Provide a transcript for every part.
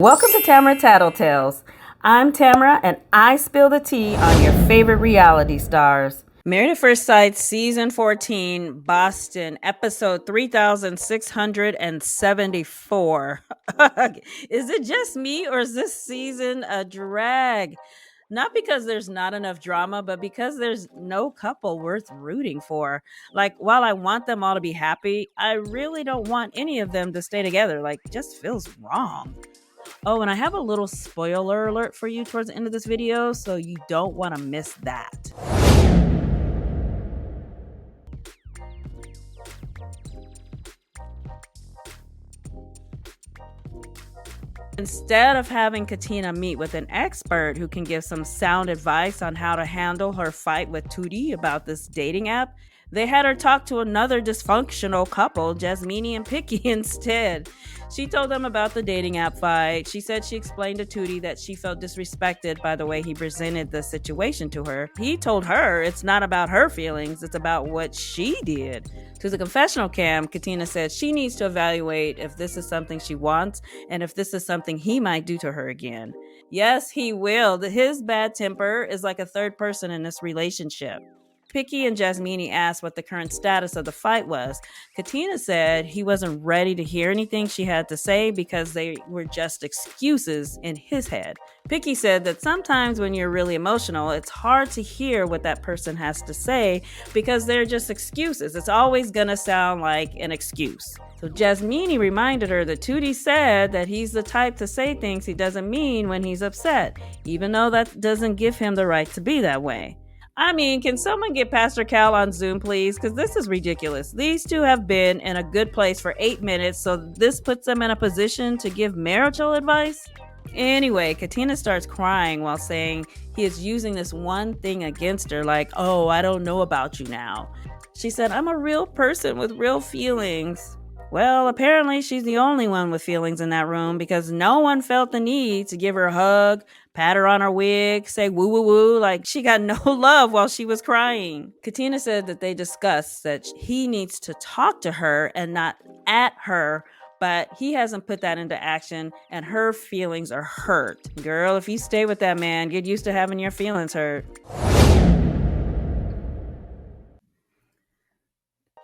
Welcome to Tamara Tattletales. I'm Tamara, and I spill the tea on your favorite reality stars. Married at First Sight, Season 14, Boston, Episode 3674. Is it just me, or is this season a drag? Not because there's not enough drama, but because there's no couple worth rooting for. Like, while I want them all to be happy, I really don't want any of them to stay together. Like, it just feels wrong. Oh, and I have a little spoiler alert for you towards the end of this video, so you don't want to miss that. Instead of having Katina meet with an expert who can give some sound advice on how to handle her fight with Tootie about this dating app, they had her talk to another dysfunctional couple, Jasmina and Picky, instead. She told them about the dating app fight. She said she explained to Tootie that she felt disrespected by the way he presented the situation to her. He told her it's not about her feelings, it's about what she did. To the confessional cam, Katina said she needs to evaluate if this is something she wants and if this is something he might do to her again. Yes, he will. His bad temper is like a third person in this relationship. Picky and Jasmina asked what the current status of the fight was. Katina said he wasn't ready to hear anything she had to say because they were just excuses in his head. Picky said that sometimes when you're really emotional, it's hard to hear what that person has to say because they're just excuses. It's always gonna sound like an excuse. So Jasmina reminded her that Tootie said that he's the type to say things he doesn't mean when he's upset, even though that doesn't give him the right to be that way. I mean, can someone get Pastor Cal on Zoom, please? Because this is ridiculous. These two have been in a good place for 8 minutes, so this puts them in a position to give marital advice? Anyway, Katina starts crying while saying he is using this one thing against her, like, oh, I don't know about you now. She said, I'm a real person with real feelings. Well, apparently she's the only one with feelings in that room because no one felt the need to give her a hug, pat her on her wig, say woo woo woo, like she got no love while she was crying. Katina said that they discussed that he needs to talk to her and not at her, but he hasn't put that into action and her feelings are hurt. Girl, if you stay with that man, get used to having your feelings hurt.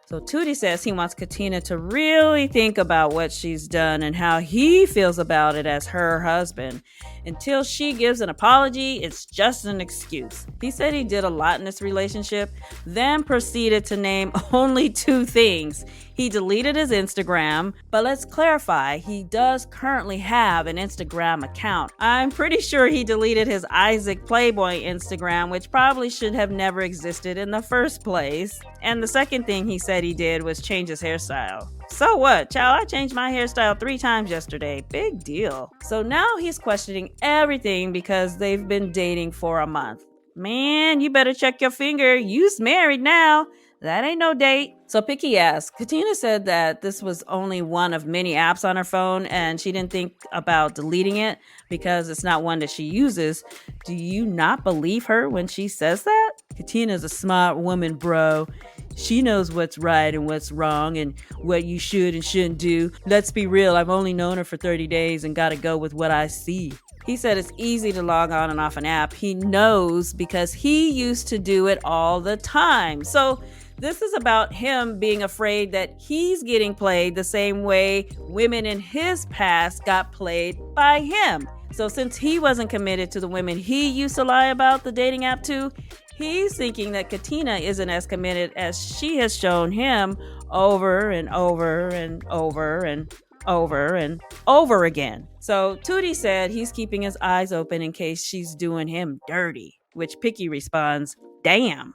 So Tootie says he wants Katina to really think about what she's done and how he feels about it as her husband. Until she gives an apology, it's just an excuse. He said he did a lot in this relationship, then proceeded to name only 2 things. He deleted his Instagram, but let's clarify, he does currently have an Instagram account. I'm pretty sure he deleted his Isaac Playboy Instagram, which probably should have never existed in the first place. And the second thing he said he did was change his hairstyle. So what, child? I changed my hairstyle 3 times yesterday. Big deal. So now he's questioning everything because they've been dating for a month. Man, you better check your finger. You's married now. That ain't no date. So Picky asked, Katina said that this was only one of many apps on her phone and she didn't think about deleting it because it's not one that she uses. Do you not believe her when she says that? Katina's a smart woman, bro. She knows what's right and what's wrong and what you should and shouldn't do. Let's be real, I've only known her for 30 days and gotta go with what I see. He said it's easy to log on and off an app. He knows because he used to do it all the time. So this is about him being afraid that he's getting played the same way women in his past got played by him. So since he wasn't committed to the women he used to lie about the dating app to, he's thinking that Katina isn't as committed as she has shown him over and over and over and over and over again. So Tootie said he's keeping his eyes open in case she's doing him dirty, which Picky responds, damn,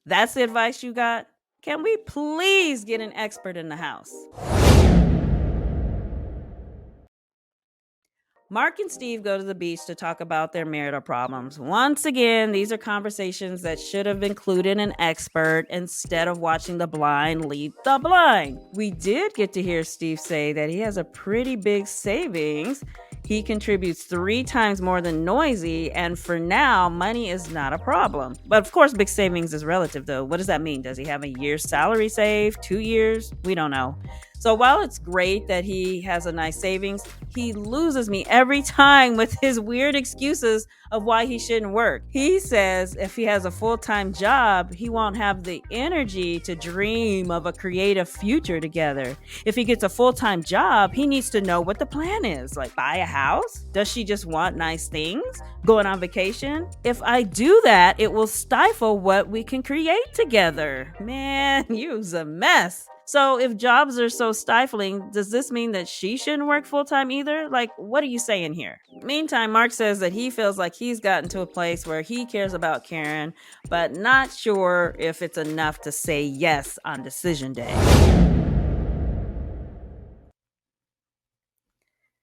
that's the advice you got? Can we please get an expert in the house? Mark and Steve go to the beach to talk about their marital problems. Once again, these are conversations that should have included an expert instead of watching the blind lead the blind. We did get to hear Steve say that he has a pretty big savings. He contributes 3 times more than Noisy, and for now, money is not a problem. But of course, big savings is relative though. What does that mean? Does he have a year's salary saved? 2 years? We don't know. So while it's great that he has a nice savings, he loses me every time with his weird excuses of why he shouldn't work. He says if he has a full-time job, he won't have the energy to dream of a creative future together. If he gets a full-time job, he needs to know what the plan is. Like, buy a house? Does she just want nice things? Going on vacation? If I do that, it will stifle what we can create together. Man, you's a mess. So if jobs are so stifling, does this mean that she shouldn't work full-time either? Like, what are you saying here? Meantime, Mark says that he feels like he's gotten to a place where he cares about Karen, but not sure if it's enough to say yes on decision day.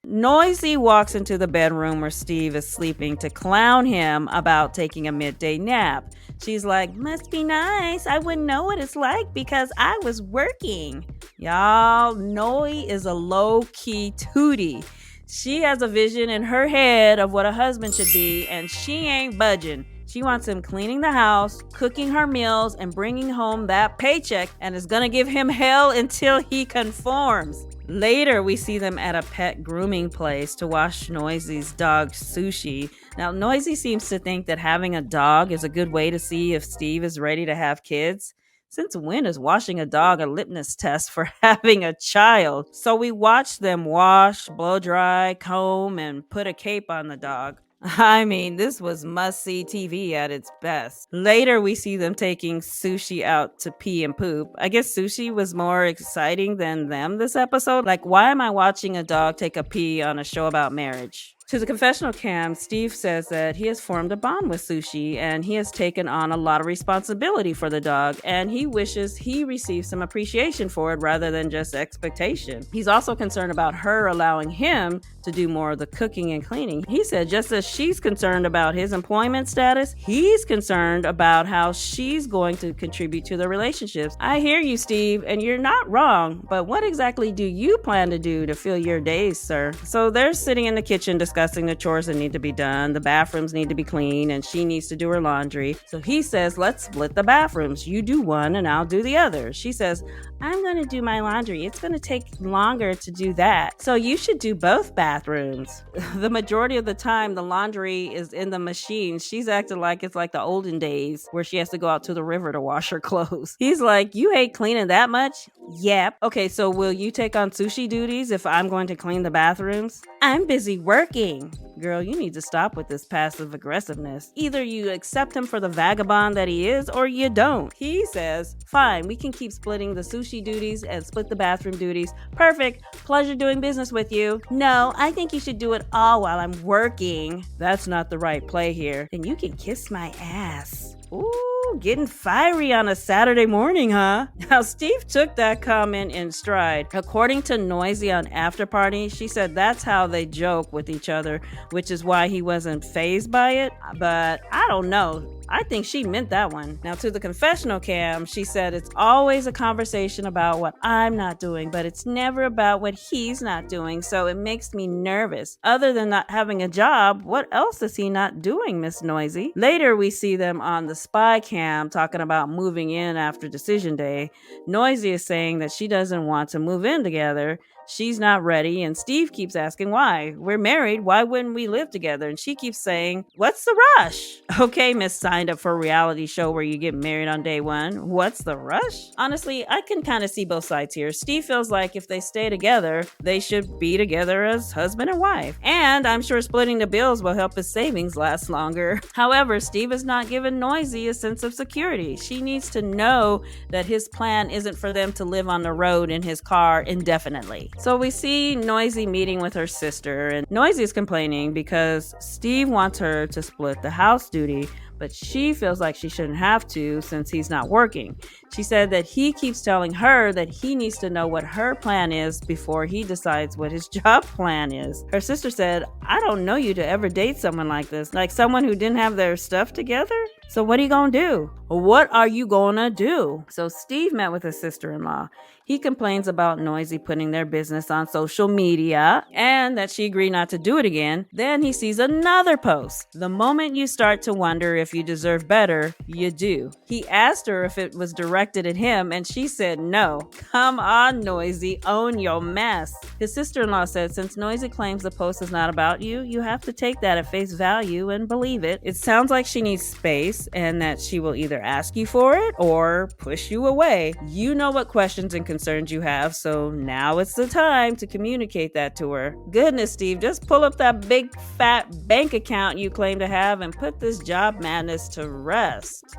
Noisy walks into the bedroom where Steve is sleeping to clown him about taking a midday nap. She's like, must be nice. I wouldn't know what it's like because I was working. Y'all, Noi is a low-key tootie. She has a vision in her head of what a husband should be, and she ain't budging. She wants him cleaning the house, cooking her meals, and bringing home that paycheck, and is gonna give him hell until he conforms. Later, we see them at a pet grooming place to wash Noisy's dog, Sushi. Now, Noisy seems to think that having a dog is a good way to see if Steve is ready to have kids. Since when is washing a dog a litmus test for having a child? So we watch them wash, blow dry, comb, and put a cape on the dog. I mean, this was must-see TV at its best. Later, we see them taking Sushi out to pee and poop. I guess Sushi was more exciting than them this episode. Like, why am I watching a dog take a pee on a show about marriage? To the confessional cam, Steve says that he has formed a bond with Sushi and he has taken on a lot of responsibility for the dog, and he wishes he received some appreciation for it rather than just expectation. He's also concerned about her allowing him to do more of the cooking and cleaning. He said just as she's concerned about his employment status, he's concerned about how she's going to contribute to the relationships. I hear you, Steve, and you're not wrong, but what exactly do you plan to do to fill your days, sir? So they're sitting in the kitchen discussing the chores that need to be done. The bathrooms need to be clean and she needs to do her laundry. So he says, let's split the bathrooms. You do one and I'll do the other. She says, I'm going to do my laundry. It's going to take longer to do that. So you should do both bathrooms. The majority of the time, the laundry is in the machine. She's acting like it's like the olden days where she has to go out to the river to wash her clothes. He's like, you hate cleaning that much? Yep. Okay, so will you take on Sushi duties if I'm going to clean the bathrooms? I'm busy working. Girl, you need to stop with this passive aggressiveness. Either you accept him for the vagabond that he is, or you don't. He says, fine, we can keep splitting the sushi duties and split the bathroom duties. Perfect. Pleasure doing business with you. No, I think you should do it all while I'm working. That's not the right play here. And you can kiss my ass. Ooh, getting fiery on a Saturday morning, huh? Now, Steve took that comment in stride. According to Noisy on After Party, she said that's how they joke with each other, which is why he wasn't fazed by it. But I don't know. I think she meant that one. Now, to the confessional cam, she said it's always a conversation about what I'm not doing, but it's never about what he's not doing, so it makes me nervous. Other than not having a job, what else is he not doing, Miss Noisy? Later, we see them on the spy cam talking about moving in after decision day. Noisy is saying that she doesn't want to move in together. She's not ready, and Steve keeps asking why. We're married, why wouldn't we live together? And she keeps saying, what's the rush? Okay, Miss signed up for a reality show where you get married on day one. What's the rush? Honestly, I can kind of see both sides here. Steve feels like if they stay together, they should be together as husband and wife. And I'm sure splitting the bills will help his savings last longer. However, Steve is not giving Noisy a sense of security. She needs to know that his plan isn't for them to live on the road in his car indefinitely. So we see Noisy meeting with her sister, and Noisy is complaining because Steve wants her to split the house duty, but she feels like she shouldn't have to since he's not working. She said that he keeps telling her that he needs to know what her plan is before he decides what his job plan is. Her sister said, I don't know you to ever date someone like this, like someone who didn't have their stuff together. So what are you gonna do? What are you gonna do? So Steve met with his sister-in-law. He complains about Noisy putting their business on social media and that she agreed not to do it again. Then he sees another post. The moment you start to wonder if you deserve better, you do. He asked her if it was directed at him and she said no. Come on, Noisy, own your mess. His sister-in-law said since Noisy claims the post is not about you, you have to take that at face value and believe it. It sounds like she needs space and that she will either ask you for it or push you away. You know what questions and concerns you have, so now it's the time to communicate that to her. Goodness, Steve, just pull up that big fat bank account you claim to have and put this job madness to rest.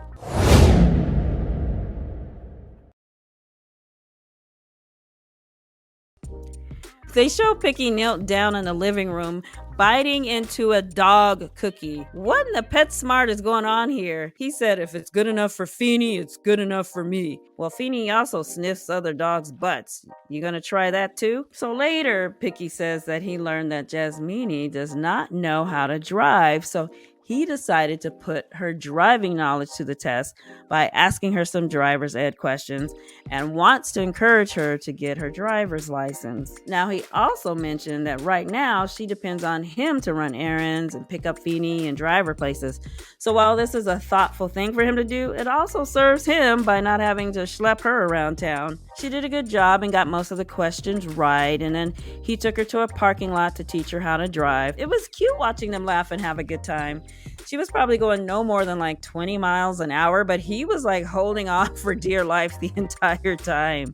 They show Picky knelt down in the living room, biting into a dog cookie. What in the pet smart is going on here? He said, if it's good enough for Feeny, it's good enough for me. Well, Feeny also sniffs other dogs' butts. You gonna try that too? So later, Picky says that he learned that Jasmina does not know how to drive, so he decided to put her driving knowledge to the test by asking her some driver's ed questions and wants to encourage her to get her driver's license. Now, he also mentioned that right now she depends on him to run errands and pick up Feeny and drive her places. So while this is a thoughtful thing for him to do, it also serves him by not having to schlep her around town. She did a good job and got most of the questions right, and then he took her to a parking lot to teach her how to drive. It was cute watching them laugh and have a good time. She was probably going no more than like 20 miles an hour, but he was like holding on for dear life the entire time.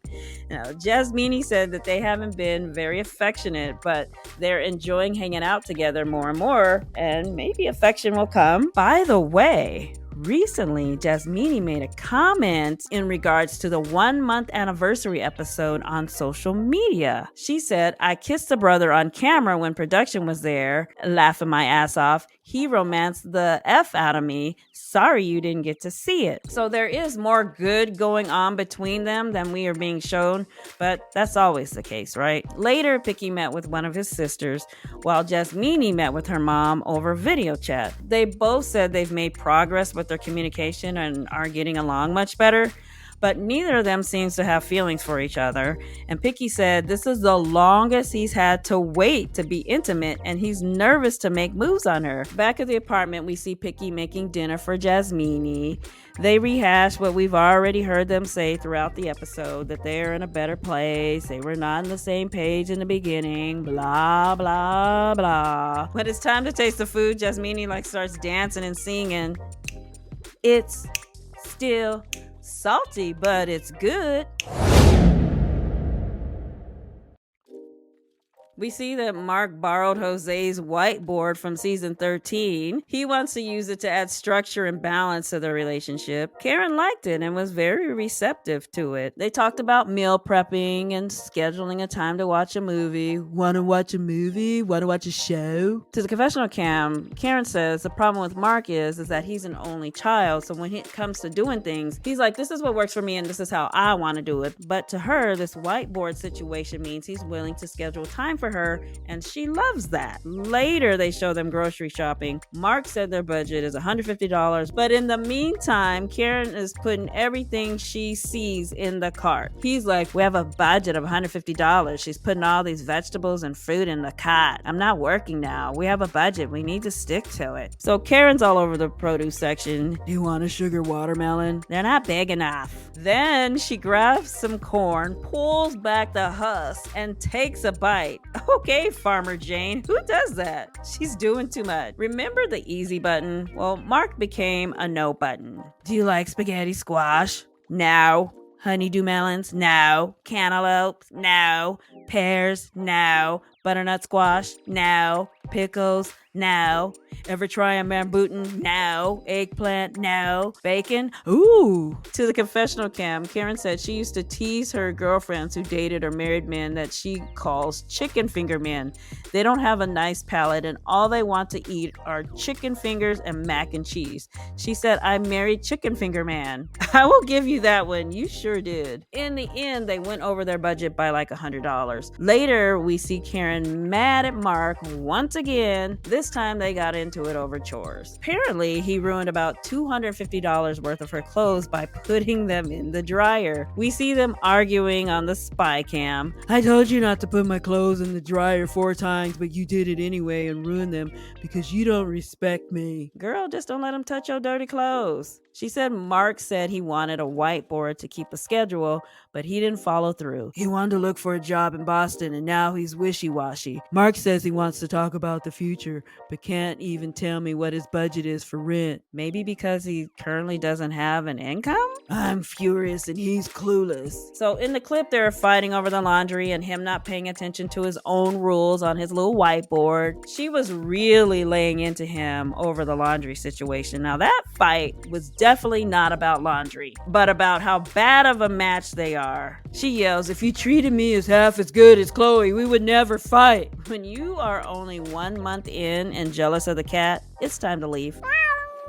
Now, Jasmina said that they haven't been very affectionate, but they're enjoying hanging out together more and more, and maybe affection will come. By the way, recently, Jasmina made a comment in regards to the 1-month anniversary episode on social media. She said, I kissed a brother on camera when production was there, laughing my ass off. He romanced the F out of me. Sorry you didn't get to see it. So there is more good going on between them than we are being shown, but that's always the case, right? Later, Picky met with one of his sisters, while Jasmina met with her mom over video chat. They both said they've made progress with their communication and are getting along much better, but neither of them seems to have feelings for each other. And Picky said this is the longest he's had to wait to be intimate, and he's nervous to make moves on her. Back at the apartment, we see Picky making dinner for Jasmina. They rehash what we've already heard them say throughout the episode, that they're in a better place, they were not on the same page in the beginning, blah, blah, blah. When it's time to taste the food, Jasmina starts dancing and singing. It's still salty, but it's good. We see that Mark borrowed Jose's whiteboard from season 13. He wants to use it to add structure and balance to the relationship. Karen liked it and was very receptive to it. They talked about meal prepping and scheduling a time to watch a movie. Want to watch a movie? Want to watch a show? To the confessional cam, Karen says the problem with Mark is that he's an only child. So when it comes to doing things, he's like, this is what works for me and this is how I want to do it. But to her, this whiteboard situation means he's willing to schedule time for her, and she loves that. Later, they show them grocery shopping. Mark said their budget is $150, but in the meantime, Karen is putting everything she sees in the cart. He's like, we have a budget of $150. She's putting all these vegetables and fruit in the cart. I'm not working now. We have a budget. We need to stick to it. So Karen's all over the produce section. Do you want a sugar watermelon? They're not big enough. Then she grabs some corn, pulls back the husk, and takes a bite. Okay, Farmer Jane, who does that? She's doing too much. Remember the easy button? Well, Mark became a no button. Do you like spaghetti squash? No. Honeydew melons? No. Cantaloupes? No. Pears? No. Butternut squash? No. Pickles? No. Ever try a rambutan? No. Eggplant? No. Bacon? Ooh. To the confessional cam, Karen said she used to tease her girlfriends who dated or married men that she calls chicken finger men. They don't have a nice palate and all they want to eat are chicken fingers and mac and cheese. She said, I married chicken finger man. I will give you that one. You sure did. In the end, they went over their budget by like $100. Later, we see Karen mad at Mark once once again, this time they got into it over chores. Apparently, he ruined about $250 worth of her clothes by putting them in the dryer. We see them arguing on the spy cam. I told you not to put my clothes in the dryer 4 times, but you did it anyway and ruined them because you don't respect me. Girl, just don't let him touch your dirty clothes. She said Mark said he wanted a whiteboard to keep a schedule, but he didn't follow through. He wanted to look for a job in Boston, and now he's wishy-washy. Mark says he wants to talk about the future, but can't even tell me what his budget is for rent. Maybe because he currently doesn't have an income? I'm furious, and he's clueless. So in the clip, they're fighting over the laundry and him not paying attention to his own rules on his little whiteboard. She was really laying into him over the laundry situation. Now that fight was definitely not about laundry, but about how bad of a match they are. She yells, if you treated me as half as good as Chloe, we would never fight. When you are only 1 month in and jealous of the cat, it's time to leave.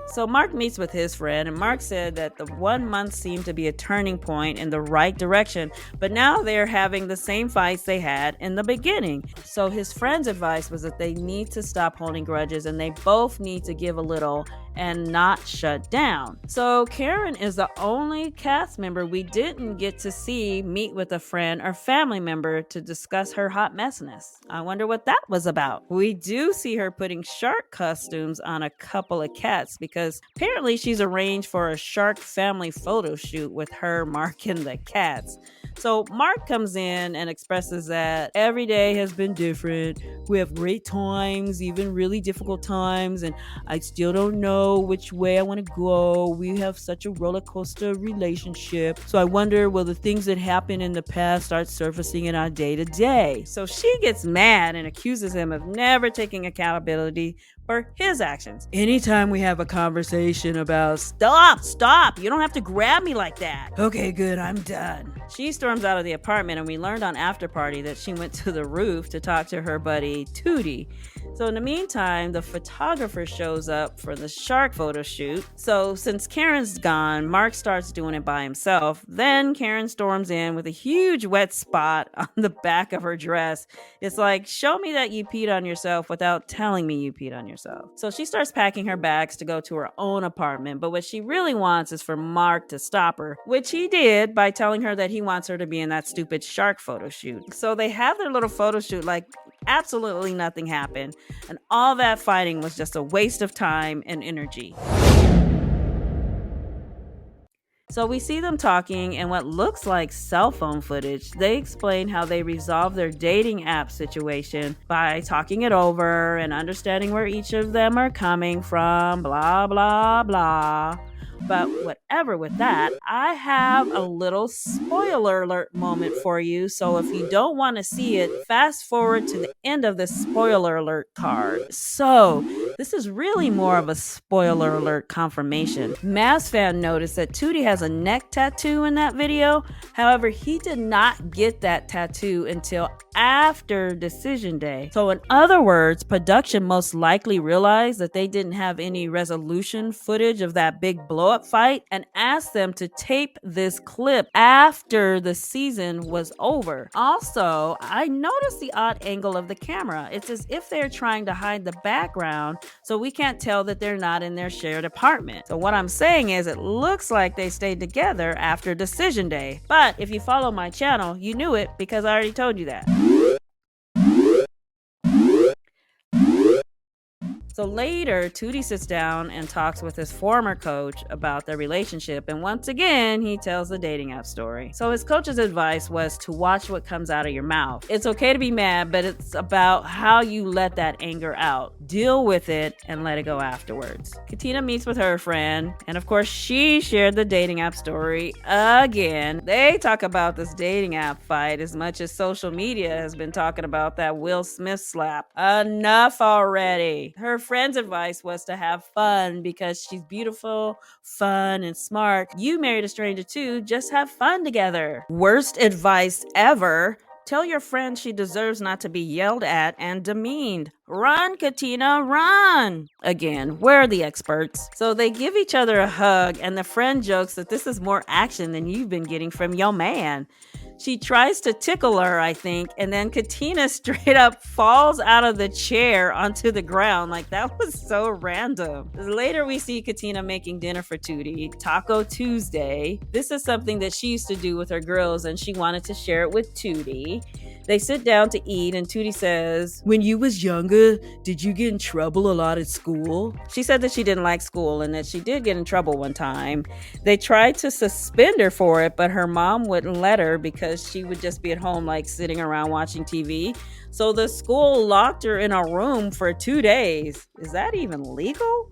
So Mark meets with his friend, and Mark said that the 1 month seemed to be a turning point in the right direction, but now they're having the same fights they had in the beginning. So his friend's advice was that they need to stop holding grudges and they both need to give a little and not shut down. So Karen is the only cast member we didn't get to see meet with a friend or family member to discuss her hot messiness. I wonder what that was about. We do see her putting shark costumes on a couple of cats because apparently she's arranged for a shark family photo shoot with her, Mark, and the cats. So Mark comes in and expresses that every day has been different. We have great times, even really difficult times, and I still don't know which way I want to go. We have such a roller coaster relationship. So I wonder, will the things that happened in the past start surfacing in our day to day? So she gets mad and accuses him of never taking accountability for his actions. Anytime we have a conversation about stop, you don't have to grab me like that. Okay, good, I'm done. She storms out of the apartment, and we learned on After Party that she went to the roof to talk to her buddy Tootie. So in the meantime, the photographer shows up for the shark photo shoot. So since Karen's gone, Mark starts doing it by himself. Then Karen storms in with a huge wet spot on the back of her dress. It's like, show me that you peed on yourself without telling me you peed on yourself. So she starts packing her bags to go to her own apartment, but what she really wants is for Mark to stop her, which he did by telling her that he wants her to be in that stupid shark photo shoot. So they have their little photo shoot like absolutely nothing happened, and all that fighting was just a waste of time and energy. So we see them talking in what looks like cell phone footage. They explain how they resolved their dating app situation by talking it over and understanding where each of them are coming from, blah, blah, blah. But whatever with that, I have a little spoiler alert moment for you. So if you don't want to see it, fast forward to the end of this spoiler alert card. So this is really more of a spoiler alert confirmation. MAFS fan noticed that Tootie has a neck tattoo in that video. However, he did not get that tattoo until after decision day. So in other words, production most likely realized that they didn't have any resolution footage of that big blow up fight and asked them to tape this clip after the season was over. Also, I noticed the odd angle of the camera. It's as if they're trying to hide the background so we can't tell that they're not in their shared apartment. So what I'm saying is it looks like they stayed together after decision day. But if you follow my channel, you knew it because I already told you that. So later, Tootie sits down and talks with his former coach about their relationship, and once again, he tells the dating app story. So his coach's advice was to watch what comes out of your mouth. It's okay to be mad, but it's about how you let that anger out. Deal with it and let it go afterwards. Katina meets with her friend, and of course, she shared the dating app story again. They talk about this dating app fight as much as social media has been talking about that Will Smith slap. Enough already. Her friend's advice was to have fun because she's beautiful, fun, and smart. You married a stranger too, just have fun together. Worst advice ever. Tell your friend she deserves not to be yelled at and demeaned. Run, Katina, run! Again, where are the experts? So they give each other a hug, and the friend jokes that this is more action than you've been getting from your man. She tries to tickle her, I think, and then Katina straight up falls out of the chair onto the ground. Like, that was so random. Later, we see Katina making dinner for Tootie, Taco Tuesday. This is something that she used to do with her girls, and she wanted to share it with Tootie. They sit down to eat, and Tootie says, "When you was younger, did you get in trouble a lot at school?" She said that she didn't like school and that she did get in trouble one time. They tried to suspend her for it, but her mom wouldn't let her because she would just be at home, like, sitting around watching TV. So the school locked her in a room for 2 days. Is that even legal?